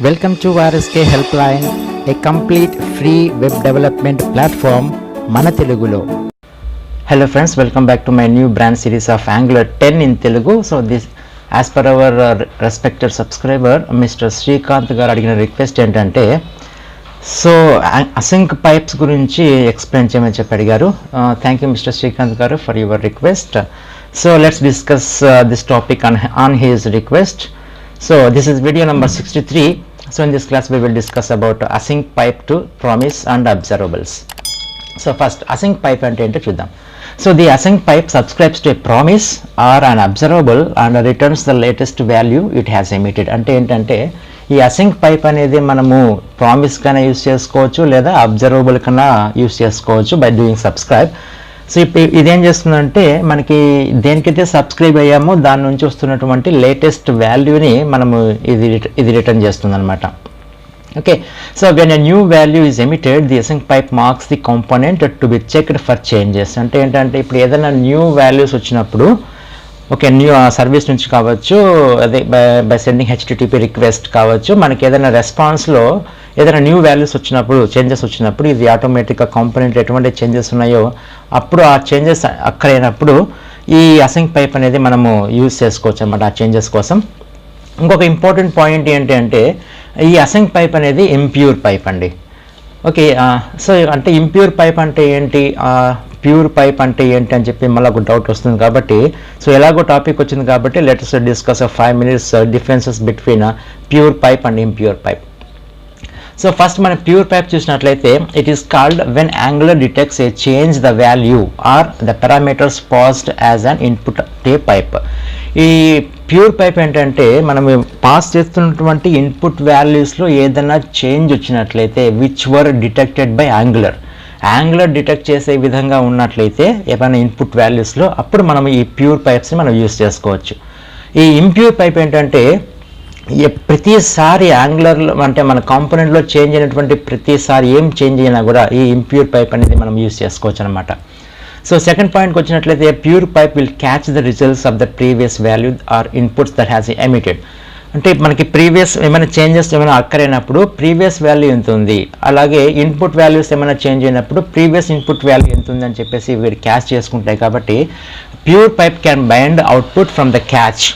Welcome to RSK Helpline, a complete free web development platform మన తెలుగులో. Hello friends, welcome back to my new brand series of Angular 10 in Telugu. So this as per our respected subscriber Mr. Srikanth గారు అడిగిన request ఏంటంటే so async pipes గురించి explain చేయమని చెప్పి అడిగారు. Thank you mister Srikanth గారు for your request. So let's discuss this topic on his request. So this is video number 63. So in this class we will discuss about async pipe to promise and observables. So first async pipe ante ento chuddam. So the async pipe subscribes to a promise or an observable and returns the latest value it has emitted. Ante entante ఈ async pipe అనేది మనము promise కన్నా use చేసుకోవచ్చు లేదా observable కన్నా use చేసుకోవచ్చు by doing subscribe. So ఇప్పుడు ఇదేం చేస్తుందంటే మనకి దేనికైతే సబ్స్క్రైబ్ అయ్యామో దాని నుంచి వస్తున్నటువంటి లేటెస్ట్ వాల్యూని మనము ఇది రిటర్న్ చేస్తుంది అనమాట. Okay, so when a new value is emitted the async pipe marks the component to be checked for changes. అంటే ఏంటంటే ఇప్పుడు ఏదైనా న్యూ వాల్యూస్ వచ్చినప్పుడు ఓకే న్యూ సర్వీస్ నుంచి కావచ్చు, అదే బై సెండింగ్ హెచ్టిటిపి రిక్వెస్ట్ కావచ్చు, మనకి ఏదైనా రెస్పాన్స్లో ఏదైనా న్యూ వాల్యూస్ వచ్చినప్పుడు చేంజెస్ వచ్చినప్పుడు ఇది ఆటోమేటిక్గా కాంపోనెంట్ ఎటువంటి చేంజెస్ ఉన్నాయో అప్పుడు ఆ చేంజెస్ అక్కడైనప్పుడు ఈ అసింక్ పైప్ అనేది మనము యూజ్ చేసుకోవచ్చు అన్నమాట ఆ చేంజెస్ కోసం. ఇంకొక ఇంపార్టెంట్ పాయింట్ ఏంటి అంటే ఈ అసింక్ పైప్ అనేది ఇంప్యూర్ పైప్ అండి. ఓకే, సో అంటే ఇంప్యూర్ పైప్ అంటే ఏంటి, ప్యూర్ పైప్ అంటే ఏంటి అని చెప్పి మళ్ళీ ఒక డౌట్ వస్తుంది కాబట్టి సో ఎలాగో టాపిక్ వచ్చింది కాబట్టి let's discuss 5 minutes differences between pure pipe and impure pipe. So first మనం ప్యూర్ పైప్ చూసినట్లయితే it is called when Angular detects a change the value or the parameters passed as an input to pipe. ఈ pure pipe ఏంటంటే మనం pass చేస్తున్నటువంటి input వాల్యూస్లో ఏదైనా change వచ్చినట్లయితే which were detected by Angular detect చేసే విధంగా ఉన్నట్లయితే ఏమైనా ఇన్పుట్ వాల్యూస్లో అప్పుడు మనం ఈ ప్యూర్ పైప్స్ని మనం యూస్ చేసుకోవచ్చు. ఈ ఇంప్యూర్ పైప్ ఏంటంటే ప్రతిసారి యాంగులర్లో అంటే మన కాంపోనెంట్లో చేంజ్ అయినటువంటి ప్రతిసారి ఏం చేంజ్ అయినా కూడా ఈ ఇంప్యూర్ పైప్ అనేది మనం యూస్ చేసుకోవచ్చు అనమాట. సో సెకండ్ పాయింట్కి వచ్చినట్లయితే pure pipe will catch the results of the previous value or inputs that has emitted. అంటే మనకి ప్రీవియస్ ఏమైనా చేంజెస్ ఏమైనా అక్కరైనప్పుడు ప్రీవియస్ వాల్యూ ఎంత ఉంది, అలాగే ఇన్పుట్ వాల్యూస్ ఏమైనా చేంజ్ అయినప్పుడు ప్రీవియస్ ఇన్పుట్ వాల్యూ ఎంత ఉంది అని చెప్పేసి వీడు క్యాచ్ చేసుకుంటాయి. కాబట్టి pure pipe can bind output from the catch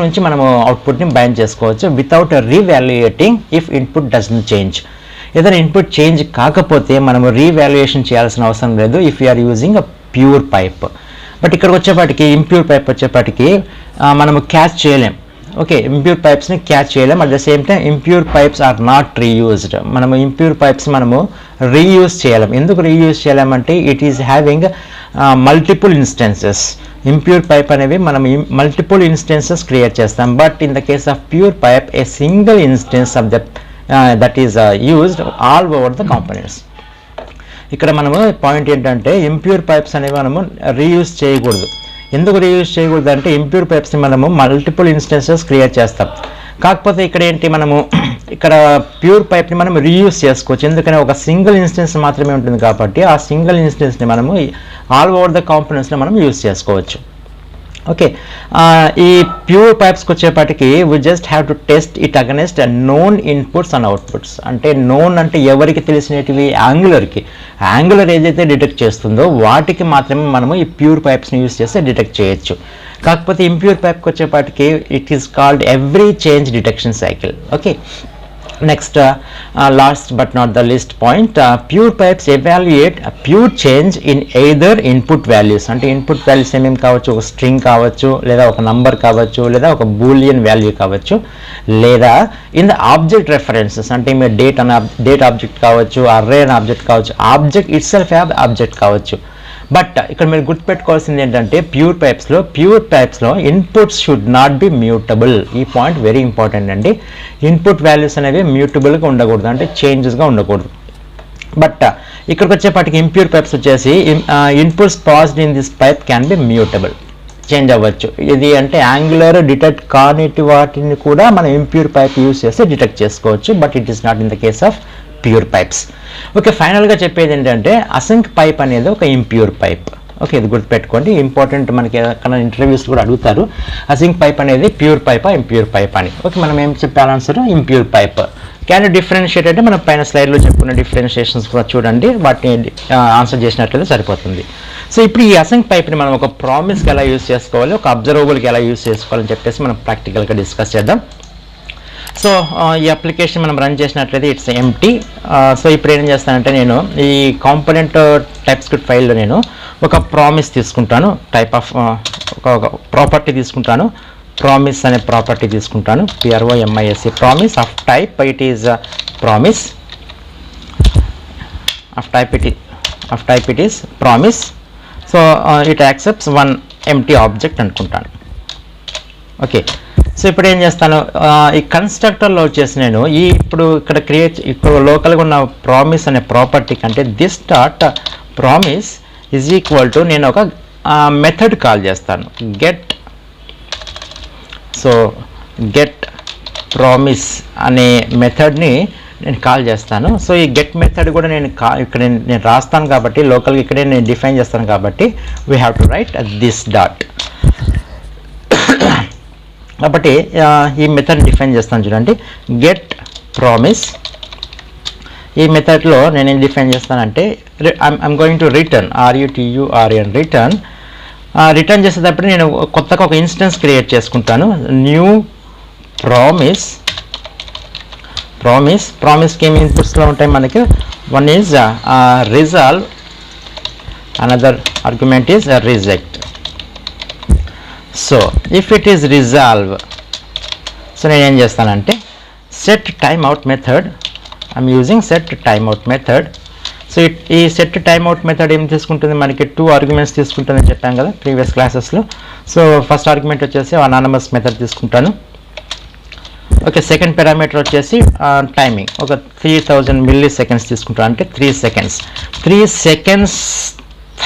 నుంచి మనము అవుట్పుట్ని బైండ్ చేసుకోవచ్చు without reevaluating if input doesn't change. ఏదైనా ఇన్పుట్ చేంజ్ కాకపోతే మనము రీవాల్యుయేషన్ చేయాల్సిన అవసరం లేదు if you're using a pure pipe. But ఇక్కడికి వచ్చేపాటికి ఇంప్యూర్ పైప్ వచ్చేపాటికి మనము క్యాచ్ చేయలేం. ఓకే, ఇంప్యూర్ పైప్స్ని క్యాచ్ చేయలేం. At the same time impure pipes are not reused. మనము ఇంప్యూర్ పైప్స్ మనము రీయూజ్ చేయలేం. ఎందుకు రీయూజ్ చేయలేమంటే it is having multiple instances. Impure pipe అనేవి మనం మల్టిపుల్ ఇన్స్టెన్సెస్ క్రియేట్ చేస్తాం. But in the case of pure pipe a single instance of that is used all over the components. ఇక్కడ మనము point ఏంటంటే impure pipes అనేవి మనము reuse చేయకూడదు. ఎందుకు రీయూజ్ చేయకూడదు అంటే ఇంప్యూర్ పైప్స్ని మనము మల్టిపుల్ ఇన్స్టెన్సెస్ క్రియేట్ చేస్తాం. కాకపోతే ఇక్కడ ఏంటి మనము ఇక్కడ ప్యూర్ పైప్ని మనం రీయూజ్ చేసుకోవచ్చు. ఎందుకంటే ఒక సింగిల్ ఇన్స్టెన్స్ మాత్రమే ఉంటుంది కాబట్టి ఆ సింగిల్ ఇన్స్టెన్స్ని మనము ఆల్ ఓవర్ ద కాంపోనెంట్స్లో మనం యూజ్ చేసుకోవచ్చు. ఓకే, ఈ ప్యూర్ పైప్స్కి వచ్చేపాటికి we just have to test it against known inputs and outputs. అంటే నోన్ అంటే ఎవరికి తెలిసినటివి యాంగులర్ ఏదైతే డిటెక్ట్ చేస్తుందో వాటికి మాత్రమే మనము ఈ ప్యూర్ పైప్స్ని యూజ్ చేస్తే డిటెక్ట్ చేయొచ్చు. కాకపోతే ఇంప్యూర్ పైప్కి వచ్చేపాటికి it is called every change detection cycle. Okay, next last but not the list point, pure pipes evaluate pure change in either input values. అంటే ఇన్పుట్ వాల్యూస్ ఏమేమి కావచ్చు, ఒక స్ట్రింగ్ కావచ్చు, లేదా ఒక నంబర్ కావచ్చు, లేదా ఒక బూలియన్ వాల్యూ కావచ్చు, లేదా ఇన్ ద ఆబ్జెక్ట్ రెఫరెన్సెస్. అంటే మీరు డేట్ ఆబ్జెక్ట్ కావచ్చు, అర్రే అనే ఆబ్జెక్ట్ కావచ్చు, ఆబ్జెక్ట్ ఇట్ సెల్ఫ్ ఆబ్జెక్ట్ కావచ్చు. బట్ ఇక్కడ మీరు గుర్తుపెట్టుకోవాల్సింది ఏంటంటే ప్యూర్ పైప్స్లో inputs should not be mutable. ఈ పాయింట్ వెరీ ఇంపార్టెంట్ అండి. ఇన్పుట్ వాల్యూస్ అనేవి మ్యూటబుల్గా ఉండకూడదు, అంటే చేంజెస్గా ఉండకూడదు. బట్ ఇక్కడికి వచ్చేపాటికి ఇంప్యూర్ పైప్స్ వచ్చేసి inputs passed in this pipe can be mutable, change అవ్వచ్చు. ఇది అంటే యాంగులర్ డిటెక్ట్ కానిటి వాటిని కూడా మనం ఇంప్యూర్ పైప్ యూజ్ చేస్తే డిటెక్ట్ చేసుకోవచ్చు. But it is not in the case of pure pipes. Okay, ఫైనల్గా చెప్పేది ఏంటంటే అసింక్ పైప్ అనేది ఒక ఇంప్యూర్ పైప్. ఓకే, ఇది గుర్తుపెట్టుకోండి, ఇంపార్టెంట్. మనకి ఎక్కడ ఇంటర్వ్యూస్ కూడా అడుగుతారు అసింక్ పైప్ అనేది ప్యూర్ పైపా ఇంప్యూర్ పైప్ అని. ఓకే, మనం ఏం చెప్పాలి answer impure pipe. Can you differentiate అంటే మనం పైన స్లైడ్లో చెప్పుకున్న డిఫరెన్షియేషన్స్ కూడా చూడండి, వాటిని ఆన్సర్ చేసినట్లయితే సరిపోతుంది. సో ఇప్పుడు ఈ అసింక్ పైప్ని మనం ఒక ప్రామిస్కి ఎలా యూస్ చేసుకోవాలి, ఒక అబ్జర్వబుల్కి ఎలా యూస్ చేసుకోవాలని చెప్పేసి మనం ప్రాక్టికల్గా డిస్కస్ చేద్దాం. సో ఈ అప్లికేషన్ మనం రన్ చేసినట్లయితే ఇట్స్ ఎంటీ. సో ఇప్పుడు ఏం చేస్తానంటే నేను ఈ కాంపోనెంట్ టైప్ స్క్రిప్ట్ ఫైల్లో నేను ఒక ప్రామిస్ తీసుకుంటాను, టైప్ ఆఫ్ ఒక ప్రాపర్టీ తీసుకుంటాను, ప్రామిస్ అనే ప్రాపర్టీ తీసుకుంటాను, PROMIS, promise of type it is promise, of type it is promise. So it accepts one empty object అనుకుంటాను. ఓకే, సో ఇప్పుడు ఏం చేస్తాను, ఈ కన్స్ట్రక్టర్లో వచ్చేసి నేను ఇప్పుడు ఇక్కడ లోకల్గా ఉన్న ప్రామిస్ అనే ప్రాపర్టీ కంటే this dot promise is equal to నేను ఒక మెథడ్ కాల్ చేస్తాను, గెట్ ప్రామిస్ అనే మెథడ్ని నేను కాల్ చేస్తాను. సో ఈ గెట్ మెథడ్ కూడా ఇక్కడ నేను రాస్తాను కాబట్టి లోకల్గా ఇక్కడే నేను డిఫైన్ చేస్తాను కాబట్టి we have to right this dot. కాబట్టి ఈ మెథడ్ డిఫైన్ చేస్తాను చూడండి, గెట్ ప్రామిస్. ఈ మెథడ్లో నేను ఏం డిఫైన్ చేస్తానంటే I'm going to return RUTURN return చేసేటప్పుడు నేను కొత్తగా ఒక ఇన్స్టెన్స్ క్రియేట్ చేసుకుంటాను, న్యూ ప్రామిస్కి ఏమి ఇన్పుట్స్లో ఉంటాయి మనకి, one is resolve, another argument is reject. So if it is resolve, so నేను ఏం చేస్తానంటే set time out method, I'm using set time out method. So ఈ సెట్ టైమ్ అవుట్ మెథడ్ ఏం తీసుకుంటుంది, మనకి 2 ఆర్గ్యుమెంట్స్ తీసుకుంటుందని చెప్పాం కదా ప్రీవియస్ క్లాసెస్లో. సో ఫస్ట్ ఆర్గ్యుమెంట్ వచ్చేసి అనానమస్ మెథడ్ తీసుకుంటాను. ఓకే, సెకండ్ పారామీటర్ వచ్చేసి టైమింగ్, ఒక 3000 మిల్లీ సెకండ్స్ తీసుకుంటాను, అంటే 3 సెకండ్స్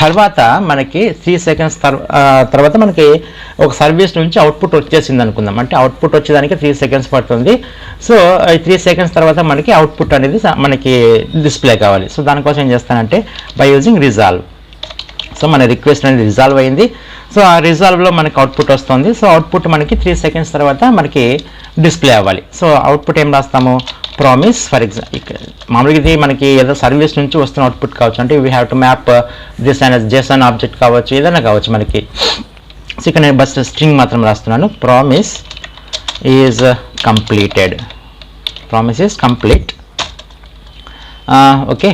తర్వాత మనకి 3 సెకండ్స్ తర్వాత మనకి ఒక సర్వీస్ నుంచి అవుట్పుట్ వచ్చేసింది అనుకుందాం, అంటే అవుట్పుట్ వచ్చేదానికి 3 సెకండ్స్ పడుతుంది. సో ఈ 3 సెకండ్స్ తర్వాత మనకి అవుట్పుట్ అనేది మనకి డిస్ప్లే కావాలి. సో దానికోసం ఏం చేస్తానంటే బై యూజింగ్ రిజాల్వ్. సో మన రిక్వెస్ట్ అనేది రిజాల్వ్ అయింది. సో ఆ రిజాల్వ్లో మనకి అవుట్పుట్ వస్తుంది. సో అవుట్పుట్ మనకి 3 సెకండ్స్ తర్వాత మనకి డిస్ప్లే అవ్వాలి. సో అవుట్పుట్ ఏం రాస్తాము, ప్రామిస్. ఫర్ ఎగ్జాంపుల్ మామూలుగా ఇది మనకి ఏదో సర్వీస్ నుంచి వస్తున్న అవుట్పుట్ కావచ్చు, అంటే we have to map this and JSON object కావచ్చు, ఏదైనా కావచ్చు మనకి. సో ఇక్కడ నేను బస్ స్ట్రింగ్ మాత్రం రాస్తున్నాను, promise is completed, promise is complete. Okay,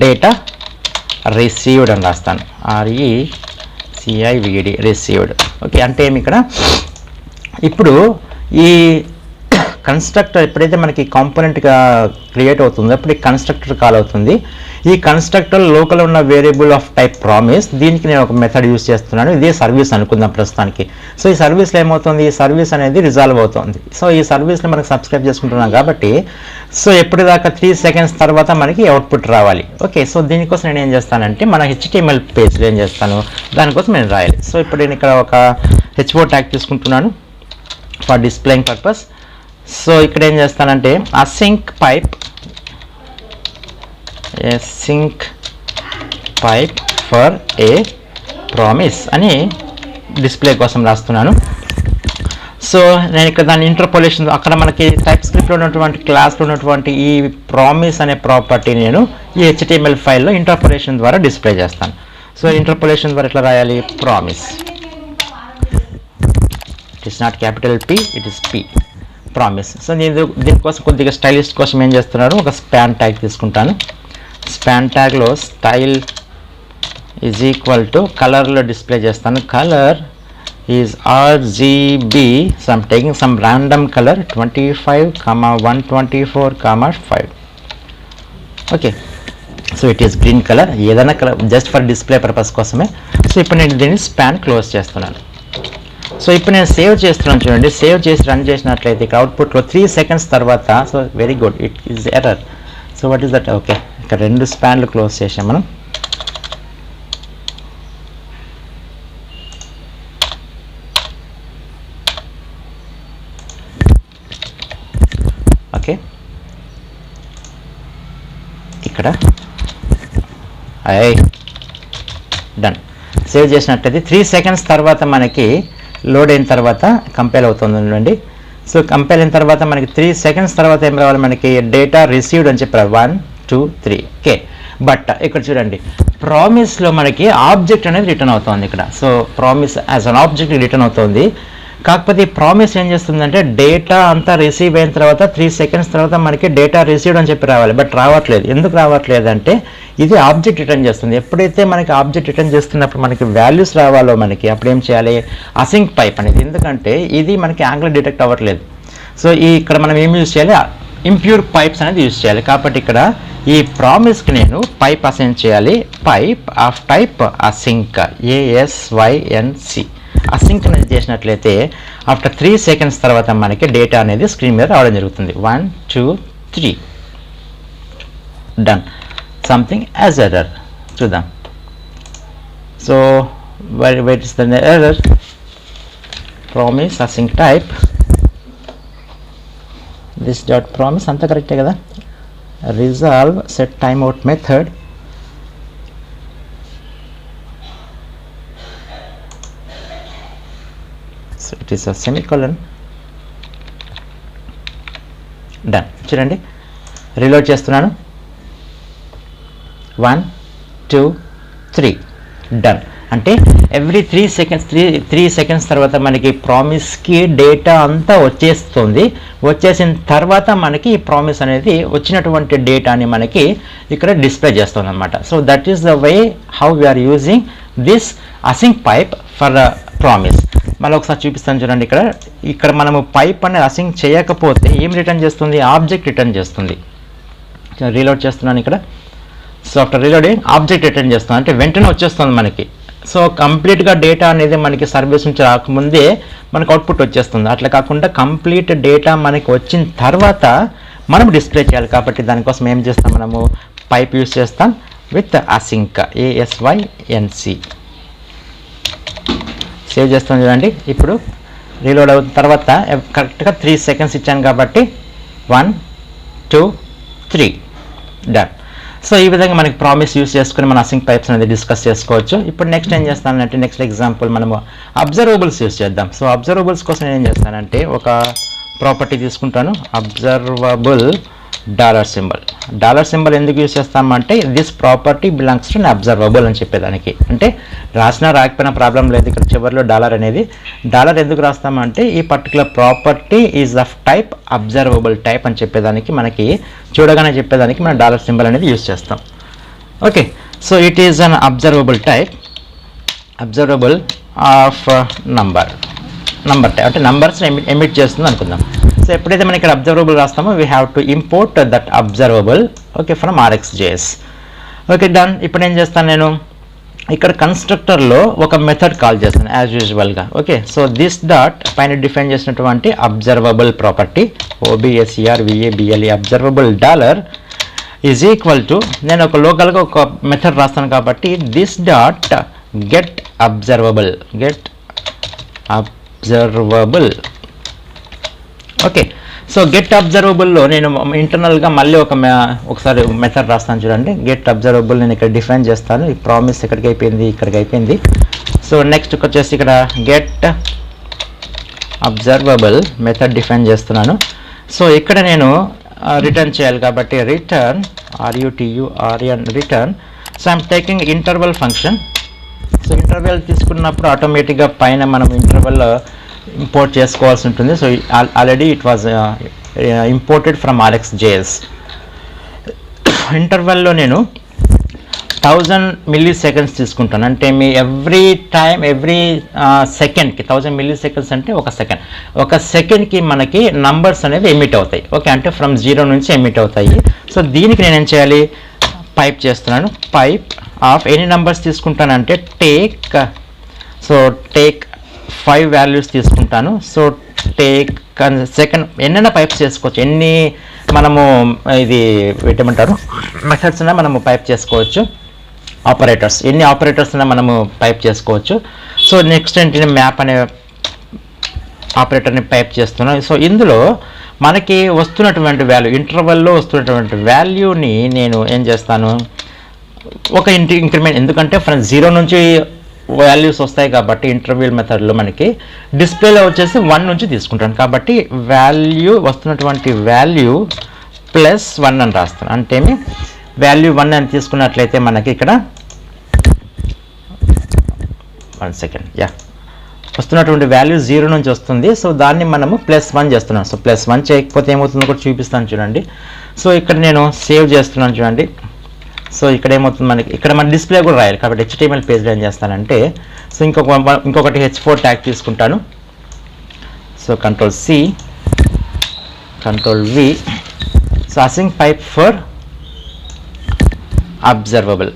data received అని రాస్తాను, RECIVD, రిసీవ్డ్. ఓకే, అంటే ఏమి ఇక్కడ ఇప్పుడు ఈ కన్స్ట్రక్టర్ ఎప్పుడైతే మనకి కాంపోనెంట్గా క్రియేట్ అవుతుందో అప్పుడు ఈ కన్స్ట్రక్టర్ కాల్ అవుతుంది. ఈ కన్స్ట్రక్టర్ లోకల్ ఉన్న వేరియబుల్ ఆఫ్ టైప్ ప్రామిస్, దీనికి నేను ఒక మెథడ్ యూస్ చేస్తున్నాను, ఇదే సర్వీస్ అనుకుందాం ప్రస్తుతానికి. సో ఈ సర్వీస్లో ఏమవుతుంది, ఈ సర్వీస్ అనేది రిజాల్వ్ అవుతుంది. సో ఈ సర్వీస్ని మనకు సబ్స్క్రైబ్ చేసుకుంటున్నాం కాబట్టి సో ఎప్పటిదాకా 3 సెకండ్స్ తర్వాత మనకి అవుట్పుట్ రావాలి. ఓకే, సో దీనికోసం నేను ఏం చేస్తానంటే మన HTML పేజ్లో ఏం చేస్తాను, దానికోసం నేను రాయాలి. సో ఇప్పుడు నేను ఇక్కడ ఒక HO ట్యాగ్ తీసుకుంటున్నాను ఫర్ డిస్ప్లేయింగ్ పర్పస్. సో ఇక్కడ ఏం చేస్తానంటే async pipe for a promise అని డిస్ప్లే కోసం రాస్తున్నాను. సో నేను ఇక్కడ దాని ఇంటర్పోలేషన్, అక్కడ మనకి టైప్ స్క్రిప్ట్లో ఉన్నటువంటి క్లాస్లో ఉన్నటువంటి ఈ ప్రామిస్ అనే ప్రాపర్టీ నేను ఈ HTML ఫైల్లో ఇంటర్పోలేషన్ ద్వారా డిస్ప్లే చేస్తాను. సో ఇంటర్పోలేషన్ ద్వారా ఎట్లా రాయాలి, promise, it is not capital P, it is P, promise. So నేను దీనికోసం కొద్దిగా స్టైలిస్ట్ కోసం ఏం చేస్తున్నాను, ఒక స్పాన్ ట్యాగ్ తీసుకుంటాను. స్పాన్ ట్యాగ్లో స్టైల్ ఈజ్ ఈక్వల్ టు కలర్లో డిస్ప్లే చేస్తాను, colour is RGB. So I'm taking some random colour 25, 124, 5. Okay, so it is green colour, ఏదైనా colour just for display purpose కోసమే. సో ఇప్పుడు నేను దీన్ని స్పాన్ క్లోజ్ చేస్తున్నాను. సో ఇప్పుడు నేను సేవ్ చేస్తున్నాను చూడండి, సేవ్ చేసి రన్ చేసినట్లయితే ఇక్కడ అవుట్పుట్లో 3 సెకండ్స్ తర్వాత, so very good, it is error. So what is that, okay ఇక్కడ 2 స్పాన్లు క్లోజ్ చేసాం మనం. ఓకే, ఇక్కడ డన్. సేవ్ చేసినట్లయితే 3 సెకండ్స్ తర్వాత మనకి లోడ్ అయిన తర్వాత కంపైల్ అవుతుందండి. సో కంపైల్ అయిన తర్వాత మనకి 3 సెకండ్స్ తర్వాత ఏం రావాలి, మనకి డేటా రిసీవ్డ్ అని చెప్పారు 1 2 3. ఓకే, బట్ ఇక్కడ చూడండి ప్రామిస్లో మనకి ఆబ్జెక్ట్ అనేది రిటర్న్ అవుతుంది ఇక్కడ. So promise as an object return అవుతుంది. కాకపోతే ఈ ప్రామిస్ ఏం చేస్తుందంటే డేటా అంతా రిసీవ్ అయిన తర్వాత 3 సెకండ్స్ తర్వాత మనకి డేటా రిసీవ్డ్ అని చెప్పి రావాలి, బట్ రావట్లేదు. ఎందుకు రావట్లేదు అంటే ఇది ఆబ్జెక్ట్ రిటర్న్ చేస్తుంది. ఎప్పుడైతే మనకి ఆబ్జెక్ట్ రిటర్న్ చేస్తున్నప్పుడు మనకి వాల్యూస్ రావాలో మనకి అప్పుడు ఏం చేయాలి, అసింక్ పైప్ అనేది. ఎందుకంటే ఇది మనకి యాంగిల్ డిటెక్ట్ అవ్వట్లేదు. సో ఇక్కడ మనం ఏం యూజ్ చేయాలి, ఇంప్యూర్ పైప్స్ అనేది యూజ్ చేయాలి. కాబట్టి ఇక్కడ ఈ ప్రామిస్కి నేను పైప్ అసైన్ చేయాలి. Pipe of type async, ASYNC. Async అనేది చేసినట్లయితే ఆఫ్టర్ 3 సెకండ్స్ తర్వాత మనకి డేటా అనేది స్క్రీన్ మీద రావడం జరుగుతుంది. 1 2 3 డన్. సంథింగ్ యాజ్ ఎర్రర్ చూద్దాం. So weight is the error, promise async type this dot promise, అంతా కరెక్టే కదా. Resolve set time out method, so it is a semicolon. Done. చూడండి రీలోడ్ చేస్తున్నాను. 1 2 3 డన్. అంటే ఎవ్రీ 3 సెకండ్స్ తర్వాత మనకి ప్రామిస్కి డేటా అంతా వచ్చేస్తుంది. వచ్చేసిన తర్వాత మనకి ఈ ప్రామిస్ అనేది వచ్చినటువంటి డేటాని మనకి ఇక్కడ డిస్ప్లే చేస్తుంది అనమాట. So that is the way how we are using this async pipe for promise. మళ్ళీ ఒకసారి చూపిస్తాను చూడండి. ఇక్కడ మనము పైప్ అనేది అసింక్ చేయకపోతే ఏం రిటర్న్ చేస్తుంది, ఆబ్జెక్ట్ రిటర్న్ చేస్తుంది. రీలోడ్ చేస్తున్నాను ఇక్కడ. So after reloading object return చేస్తుంది, అంటే వెంటనే వచ్చేస్తుంది మనకి. సో కంప్లీట్గా డేటా అనేది మనకి సర్వీస్ నుంచి రాకముందే మనకు అవుట్పుట్ వచ్చేస్తుంది. అట్లా కాకుండా కంప్లీట్ డేటా మనకి వచ్చిన తర్వాత మనం డిస్ప్లే చేయాలి. కాబట్టి దానికోసం ఏం చేస్తాం, మనము పైప్ యూస్ చేస్తాం విత్ అసింక్, ASYNC. సేవ్ చేస్తాం చూడండి. ఇప్పుడు రీలోడ్ అవుతున్న తర్వాత కరెక్ట్గా 3 సెకండ్స్ ఇచ్చాను కాబట్టి 1 2 3 డన్. సో ఈ విధంగా మనకి ప్రామిస్ యూస్ చేసుకుని మన అసింక్ పైప్స్ అనేది డిస్కస్ చేసుకోవచ్చు. ఇప్పుడు నెక్స్ట్ ఏం చేస్తానంటే నెక్స్ట్ ఎగ్జాంపుల్ మనము అబ్జర్వబుల్స్ యూస్ చేద్దాం. సో అబ్జర్వబుల్స్ కోసం నేను ఏం చేస్తానంటే ఒక ప్రాపర్టీ తీసుకుంటాను, అబ్జర్వబుల్ $సింబల్ ఎందుకు యూస్ చేస్తామంటే this property belongs to observable అని చెప్పేదానికి. అంటే రాసినా రాకపోయినా ప్రాబ్లం లేదు. ఇక్కడ చివరిలో డాలర్ ఎందుకు రాస్తామంటే ఈ particular property is of type observable type అని చెప్పేదానికి, మనకి చూడగానే చెప్పేదానికి మనం $సింబల్ అనేది యూస్ చేస్తాం. Okay, so it is an observable type, observable of number type, అంటే నంబర్స్ ఎమిట్ చేస్తుంది అనుకుందాం. సో ఎప్పుడైతే మనం ఇక్కడ అబ్జర్వబుల్ రాస్తామో we have to import that observable okay from RxJS. Okay done. ఇప్పుడు ఏం చేస్తాను, నేను ఇక్కడ కన్స్ట్రక్టర్లో ఒక మెథడ్ కాల్ చేస్తాను యాజ్ యూజువల్గా. ఓకే, సో దిస్ డాట్ పైన డిఫైన్ చేసినటువంటి observable property OBSERVABLE observable is equal to, నేను ఒక లోకల్గా ఒక మెథడ్ రాస్తాను కాబట్టి this dot get observable. Okay, so get అబ్జర్వబుల్లో నేను ఇంటర్నల్గా మళ్ళీ ఒకసారి మెథడ్ రాస్తాను చూడండి. గెట్ అబ్జర్వబుల్ నేను ఇక్కడ డిఫైన్ చేస్తాను. ఈ ప్రామిస్ ఇక్కడికి అయిపోయింది. సో నెక్స్ట్ వచ్చేసి ఇక్కడ గెట్ అబ్జర్వబుల్ మెథడ్ డిఫైన్ చేస్తున్నాను. సో ఇక్కడ నేను రిటర్న్ చేయాలి కాబట్టి return return. So I'm taking interval function. So interval తీసుకున్నప్పుడు ఆటోమేటిక్గా పైన మనం ఇంటర్వెల్ ఇంపోర్ట్ చేసుకోవాల్సి ఉంటుంది. So already it was imported from RxJS. ఇంటర్వెల్లో నేను 1000 milliseconds తీసుకుంటాను. అంటే మీ ఎవ్రీ సెకండ్కి 1000 milliseconds అంటే ఒక సెకండ్కి మనకి నంబర్స్ అనేవి ఎమిట్ అవుతాయి. ఓకే, అంటే ఫ్రమ్ 0 నుంచి ఎమిట్ అవుతాయి. సో దీనికి నేనేం చేయాలి, పైప్ చేస్తున్నాను. పైప్ ఆఫ్ ఎన్ని నంబర్స్ తీసుకుంటానంటే టేక్ 5 వాల్యూస్ తీసుకుంటాను. సో టేక్ సెకండ్ ఎన్నైనా పైప్స్ చేసుకోవచ్చు, ఎన్ని మనము ఇది ఏమంటారు మెథడ్స్ అయినా మనము పైప్ చేసుకోవచ్చు. ఆపరేటర్స్ ఎన్ని ఆపరేటర్స్ అయినా మనము పైప్ చేసుకోవచ్చు. సో నెక్స్ట్ ఏంటంటే మ్యాప్ అనే ఆపరేటర్ని పైప్ చేస్తున్నాను. సో ఇందులో మనకి వస్తున్నటువంటి వాల్యూ ఇంటర్వెల్లో వస్తున్నటువంటి వాల్యూని నేను ఏం చేస్తాను, ఒక ఇంక్రిమెంట్, ఎందుకంటే ఫ్రెండ్స్ 0 నుంచి వాల్యూస్ వస్తాయి కాబట్టి ఇంటర్వెల్ మెథడ్లో మనకి డిస్ప్లేలో వచ్చేసి 1 నుంచి తీసుకుంటాను. కాబట్టి వాల్యూ వస్తున్నటువంటి వాల్యూ +1 అని రాస్తాను. అంటే వాల్యూ 1 అని తీసుకున్నట్లయితే మనకి ఇక్కడ 1 సెకండ్ వస్తున్నటువంటి వాల్యూ 0 నుంచి వస్తుంది. సో దాన్ని మనము +1 చేస్తున్నాం. సో +1 చేయకపోతే ఏమవుతుందో కూడా చూపిస్తాను చూడండి. సో ఇక్కడ నేను సేవ్ చేస్తున్నాను చూడండి. సో ఇక్కడ ఏమవుతుంది, మనకి ఇక్కడ మన డిస్ప్లే కూడా రాయాలి కాబట్టి HTML పేజ్లో ఏం చేస్తానంటే, సో ఇంకొకటి H4 ట్యాగ్ తీసుకుంటాను. So Ctrl+C Ctrl+V. So async pipe for observable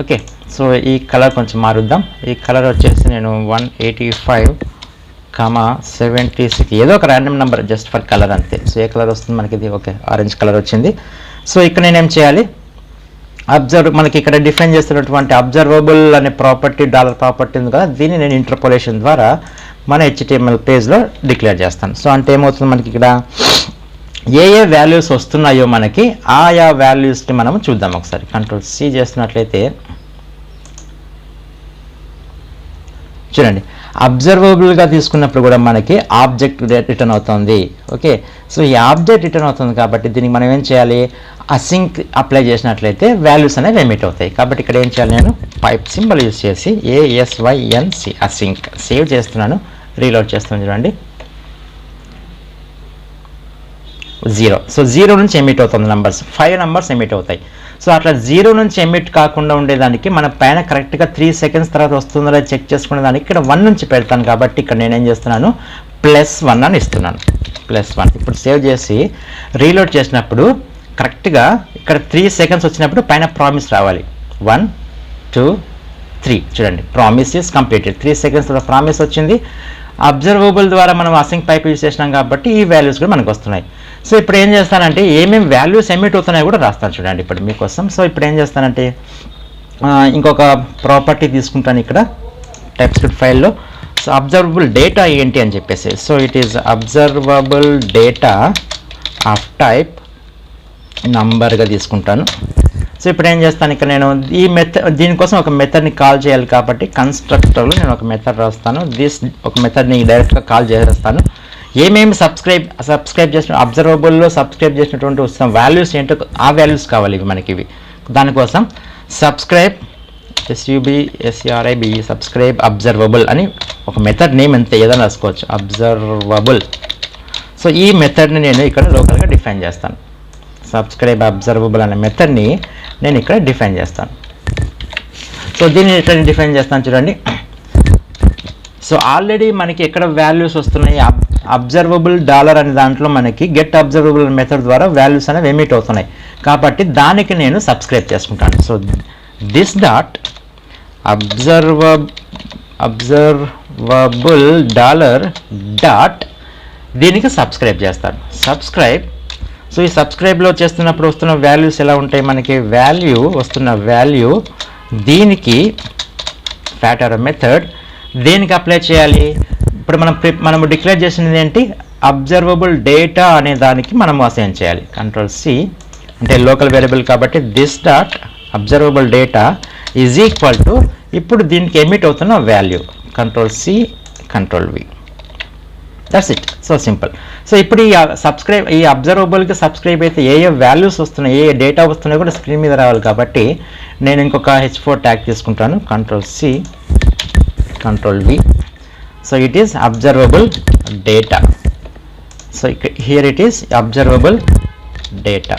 okay. So ఈ కలర్ కొంచెం మారుద్దాం. ఈ కలర్ వచ్చేసి నేను 185,76 ఏదో ఒక random number just for colour అంతే. సో ఏ కలర్ వస్తుంది మనకి, ఇది ఓకే ఆరెంజ్ కలర్ వచ్చింది. సో ఇక్కడ నేనేం చేయాలి, మనకి ఇక్కడ డిఫైన్ చేస్తున్నటువంటి అబ్జర్వబుల్ అనే ప్రాపర్టీ ప్రాపర్టీ ఉంది కదా, దీన్ని నేను ఇంటర్పోలేషన్ ద్వారా మన HTML పేజ్లో డిక్లేర్ చేస్తాను. సో అంటే ఏమవుతుంది, మనకి ఇక్కడ ఏ వాల్యూస్ వస్తున్నాయో మనకి ఆయా వాల్యూస్ని మనం చూద్దాం ఒకసారి. Ctrl+C చేస్తున్నట్లయితే చూడండి, అబ్జర్వబుల్గా తీసుకున్నప్పుడు కూడా మనకి ఆబ్జెక్ట్ రిటర్న్ అవుతుంది. ఓకే, సో ఈ ఆబ్జెక్ట్ రిటర్న్ అవుతుంది కాబట్టి దీనికి మనం ఏం చేయాలి, అసింక్ అప్లై చేసినట్లయితే వాల్యూస్ అనేవి ఎమిట్ అవుతాయి. కాబట్టి ఇక్కడ ఏం చేయాలి, నేను పైప్ సింబల్ యూజ్ చేసి ASYNC అసింక్ సేవ్ చేస్తున్నాను, రీలోడ్ చేస్తున్నాను చూడండి. 0. సో 0 నుంచి ఎమిట్ అవుతుంది నంబర్స్, 5 నంబర్స్ ఎమిట్ అవుతాయి. సో అట్లా 0 నుంచి ఎమిట్ కాకుండా ఉండేదానికి మన పైన కరెక్ట్గా 3 సెకండ్స్ తర్వాత వస్తుందో లేదో చెక్ చేసుకునే దానికి ఇక్కడ 1 నుంచి పెడతాను. కాబట్టి ఇక్కడ నేనేం చేస్తున్నాను, +1 అని ఇస్తున్నాను, +1. ఇప్పుడు సేవ్ చేసి రీలోడ్ చేసినప్పుడు కరెక్ట్గా ఇక్కడ 3 సెకండ్స్ వచ్చినప్పుడు పైన ప్రామిస్ రావాలి. 1 2 3 చూడండి, ప్రామిస్ ఈస్ కంప్లీటెడ్. 3 సెకండ్స్ తర్వాత ప్రామిస్ వచ్చింది. అబ్జర్వబుల్ ద్వారా మనం అసింక్ పైప్ యూజ్ చేసినాం కాబట్టి ఈ వాల్యూస్ కూడా మనకు వస్తున్నాయి. సో ఇప్పుడు ఏం చేస్తానంటే ఏమేమి వాల్యూస్ ఎమిట్ అవుతున్నాయో కూడా రాస్తాను చూడండి ఇప్పుడు మీకోసం. సో ఇప్పుడు ఏం చేస్తానంటే ఇంకొక ప్రాపర్టీ తీసుకుంటాను ఇక్కడ టైప్స్క్రిప్ట్ ఫైల్లో. సో అబ్జర్వబుల్ డేటా ఏంటి అని చెప్పేసి, so it is observable data of type నంబర్గా తీసుకుంటాను. సో ఇప్పుడు ఏం చేస్తాను, ఇక్కడ నేను ఈ దీనికోసం ఒక మెథడ్ని కాల్ చేయాలి కాబట్టి కన్స్ట్రక్టర్లో నేను ఒక మెథడ్ రాస్తాను. ఒక మెథడ్ని డైరెక్ట్గా కాల్ చేస్తాను. ఏమేమి సబ్స్క్రైబ్ చేసిన అబ్జర్వబుల్లో సబ్స్క్రైబ్ చేసినటువంటి వస్తున్న వాల్యూస్ ఏంటో ఆ వాల్యూస్ కావాలి ఇవి మనకి. ఇవి దానికోసం సబ్స్క్రైబ్ SUBSCRIB సబ్స్క్రైబ్ అబ్జర్వబుల్ అని ఒక మెథడ్ నేమ్ అంతే, ఏదైనా రాసుకోవచ్చు, అబ్జర్వబుల్. సో ఈ మెథడ్ని నేను ఇక్కడ లోకల్గా డిఫైన్ చేస్తాను. సబ్స్క్రైబ్ అబ్జర్వబుల్ అనే మెథడ్ని నేను ఇక్కడ డిఫైన్ చేస్తాను. సో దీన్ని ఇక్కడ డిఫైన్ చేస్తాను చూడండి. సో ఆల్రెడీ మనకి ఎక్కడ వాల్యూస్ వస్తున్నాయి, అబ్జర్వబుల్ డాలర్ అనే దాంట్లో మనకి గెట్ అబ్జర్వబుల్ మెథడ్ ద్వారా వాల్యూస్ అనేవి ఎమిట్ అవుతున్నాయి కాబట్టి దానికి నేను సబ్స్క్రైబ్ చేసుకుంటాను. So this dot observable dollar dot దీనికి సబ్స్క్రైబ్ చేస్తాను. సబ్స్క్రైబ్. సో ఈ సబ్స్క్రైబ్లో చేస్తున్నప్పుడు వస్తున్న వాల్యూస్ ఎలా ఉంటాయి, మనకి వస్తున్న వాల్యూ దీనికి ఫ్యాట్ ఆర్ మెథడ్ దేనికి అప్లై చేయాలి. ఇప్పుడు మనము డిక్లేర్ చేసినది ఏంటి, అబ్జర్వబుల్ డేటా అనే దానికి మనము అసైన్ చేయాలి. Ctrl+C అంటే లోకల్ వేరియబుల్ కాబట్టి this dot observable data is equal to ఇప్పుడు దీనికి ఎమిట్ అవుతున్న value. Ctrl+C Ctrl+V. That's it. So simple. So ఇప్పుడు ఈ అబ్జర్వబుల్కి సబ్స్క్రైబ్ అయితే ఏ వాల్యూస్ వస్తున్నాయి, ఏ డేటా వస్తున్నాయో కూడా స్క్రీన్ మీద రావాలి కాబట్టి నేను ఇంకొక H4 ట్యాగ్ తీసుకుంటాను. Ctrl+C Ctrl+V. So it is observable data. So here it is observable data.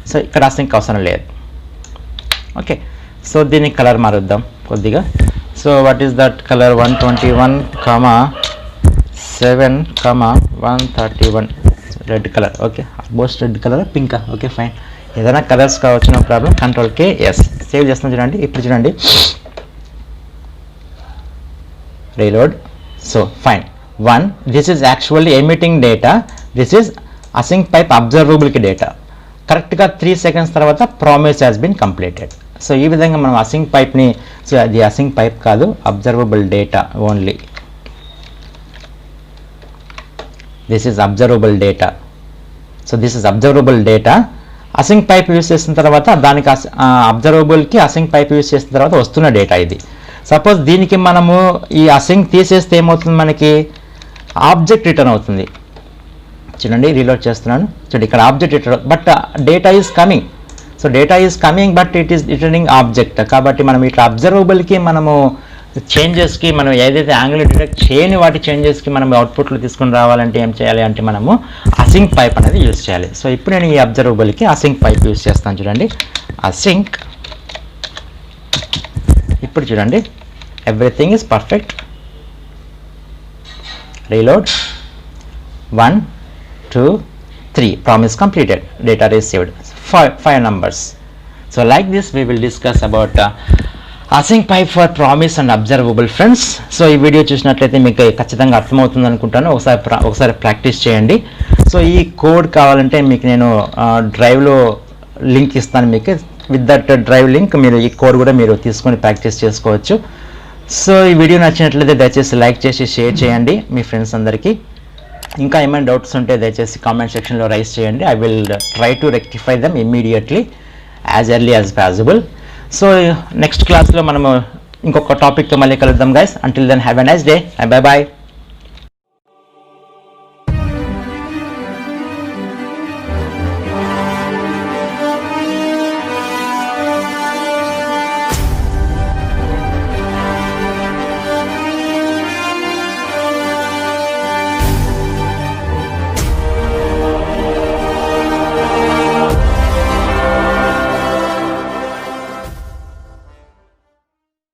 So ఇక్కడ అసింక్ అవసరం లేదు. ఓకే, సో దీనికి కలర్ మారుద్దాం కొద్దిగా. So what is that colour, 121,7,131 red colour. Okay, almost red colour, పింకా. Okay fine, ఏదైనా colours కావచ్చు, no problem. Ctrl+K save చేస్తాం చూడండి. ఇప్పుడు చూడండి, reload. So fine, 1 this is actually emitting data, this is async pipe observable ki data. కరెక్ట్గా 3 seconds తర్వాత promise has been completed. So ఈ విధంగా మనం అసింక్ పైప్ని, సో అది అసింక్ పైప్ కాదు, observable data only. This is observable data. So this is observable data. Async pipe use చేసిన తర్వాత దానికి అబ్జర్వబుల్కి అసింక్ పైప్ యూస్ చేసిన తర్వాత వస్తున్న డేటా ఇది. సపోజ్ దీనికి మనము ఈ అసింక్ తీసేస్తే ఏమవుతుంది, మనకి ఆబ్జెక్ట్ రిటర్న్ అవుతుంది. చూడండి రీలోడ్ చేస్తున్నాను, చూడండి ఇక్కడ object return, but data is coming. So data is coming but it is returning object. కాబట్టి మనం ఇట్లా అబ్జర్వబుల్కి మనము చేంజెస్కి మనం ఏదైతే యాంగిల్ డిటెక్ట్ చేయని వాటి చేంజెస్కి మనం అవుట్పుట్లు తీసుకుని రావాలంటే ఏం చేయాలి అంటే మనము అసింక్ పైప్ అనేది యూస్ చేయాలి. సో ఇప్పుడు నేను ఈ అబ్జర్వబుల్కి అసింక్ పైప్ యూస్ చేస్తాను. చూడండి అసింక్, ఇప్పుడు చూడండి everything is perfect. Reload 1 2 3 promise completed, data received, 5 numbers. So like this we will discuss about async pipe for promise and observable friends. So ఈ వీడియో చూసినట్లయితే మీకు ఖచ్చితంగా అర్థమవుతుంది అనుకుంటాను. ఒకసారి ప్రాక్టీస్ చేయండి. సో ఈ కోడ్ కావాలంటే మీకు నేను డ్రైవ్లో లింక్ ఇస్తాను మీకు. విత్ దట్ డ్రైవ్ లింక్ మీరు ఈ కోడ్ కూడా మీరు తీసుకొని ప్రాక్టీస్ చేసుకోవచ్చు. సో ఈ వీడియో నచ్చినట్లయితే దయచేసి లైక్ చేసి షేర్ చేయండి మీ ఫ్రెండ్స్ అందరికీ. ఇంకా ఏమైనా డౌట్స్ ఉంటే దయచేసి కామెంట్ సెక్షన్లో రైజ్ చేయండి. I will try to rectify them immediately as early as possible. So next క్లాస్లో మనము ఇంకొక టాపిక్తో మళ్ళీ కలుద్దాం guys. Until then have a nice day. Bye bye.